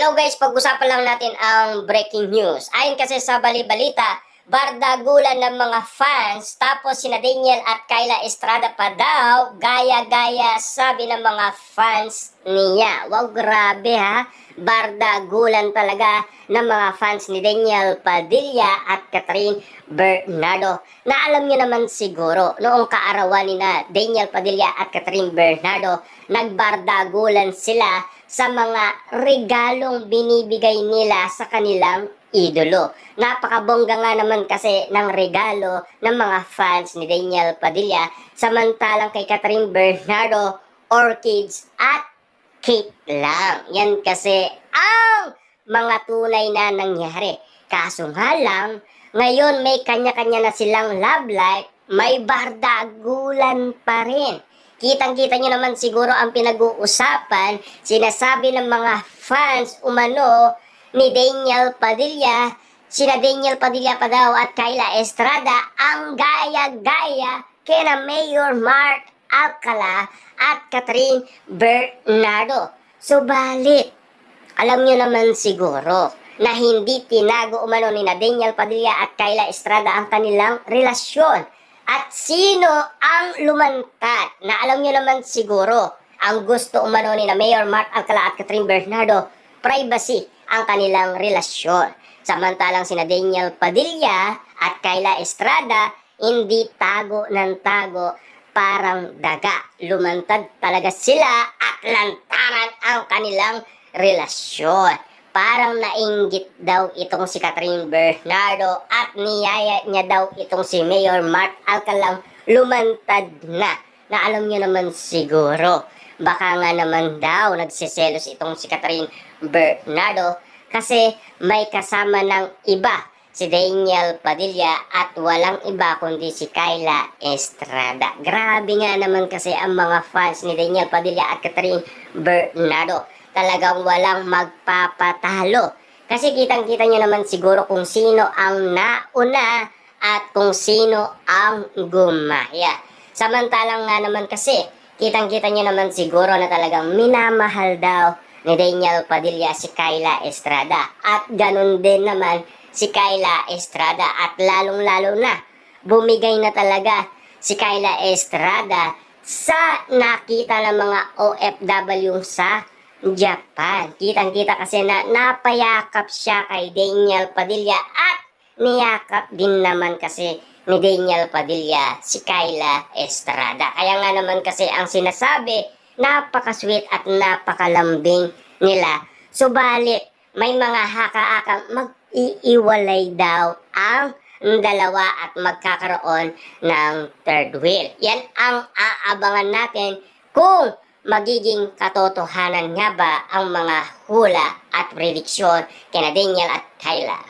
Hello guys, pag-usapan lang natin ang breaking news. Ayon kasi sa bali-balita, bardagulan ng mga fans, tapos sina Daniel at Kyla Estrada pa daw, gaya-gaya sabi ng mga fans niya. Wow, grabe ha, bardagulan talaga ng mga fans ni Daniel Padilla at Catherine Bernardo. Na alam niyo naman siguro, noong kaarawan ni na Daniel Padilla at Catherine Bernardo, nagbardagulan sila sa mga regalong binibigay nila sa kanilang idolo. Napakabongga nga naman kasi ng regalo ng mga fans ni Daniel Padilla, samantalang kay Catherine Bernardo, orchids at cake lang. Yan kasi ang mga tunay na nangyari. Kaso nga lang, ngayon may kanya-kanya na silang love life, may bardagulan pa rin. Kitang-kita nyo naman siguro ang pinag-uusapan, sinasabi ng mga fans umano ni Daniel Padilla, sina Daniel Padilla pa daw at Kyla Estrada ang gaya-gaya kina Mayor Mark Alcala at Catherine Bernardo. Subalit, alam nyo naman siguro na hindi tinago umano ni Daniel Padilla at Kyla Estrada ang kanilang relasyon. At sino ang lumantad? Na alam nyo naman siguro, ang gusto umano ni Mayor Mark Alcala at Catherine Bernardo, privacy ang kanilang relasyon. Samantalang sina Daniel Padilla at Kyla Estrada, hindi tago ng tago, parang daga. Lumantad talaga sila at lantaran ang kanilang relasyon. Parang nainggit daw itong si Catherine Bernardo at niyaya niya daw itong si Mayor Mark Alcalang lumantad na. Na alam niyo naman siguro, baka nga naman daw nagsiselos itong si Catherine Bernardo kasi may kasama ng iba, si Daniel Padilla at walang iba kundi si Kyla Estrada. Grabe nga naman kasi ang mga fans ni Daniel Padilla at Catherine Bernardo. Talagang walang magpapatalo. Kasi kitang-kita nyo naman siguro kung sino ang nauna at kung sino ang gumaya. Samantalang nga naman kasi, kitang-kita nyo naman siguro na talagang minamahal daw ni Daniel Padilla si Kyla Estrada. At ganun din naman si Kyla Estrada. At lalong-lalo na, bumigay na talaga si Kyla Estrada sa nakita ng mga OFW sa Japan. Kitang-kita kasi na napayakap siya kay Daniel Padilla at niyakap din naman kasi ni Daniel Padilla si Kyla Estrada. Kaya nga naman kasi ang sinasabi, napaka-sweet at napakalambing nila. Subalit, may mga haka-akang mag-iiwalay daw ang dalawa at magkakaroon ng third wheel. Yan ang aabangan natin kung magiging katotohanan nga ba ang mga hula at prediksyon kina Daniel at Kyla.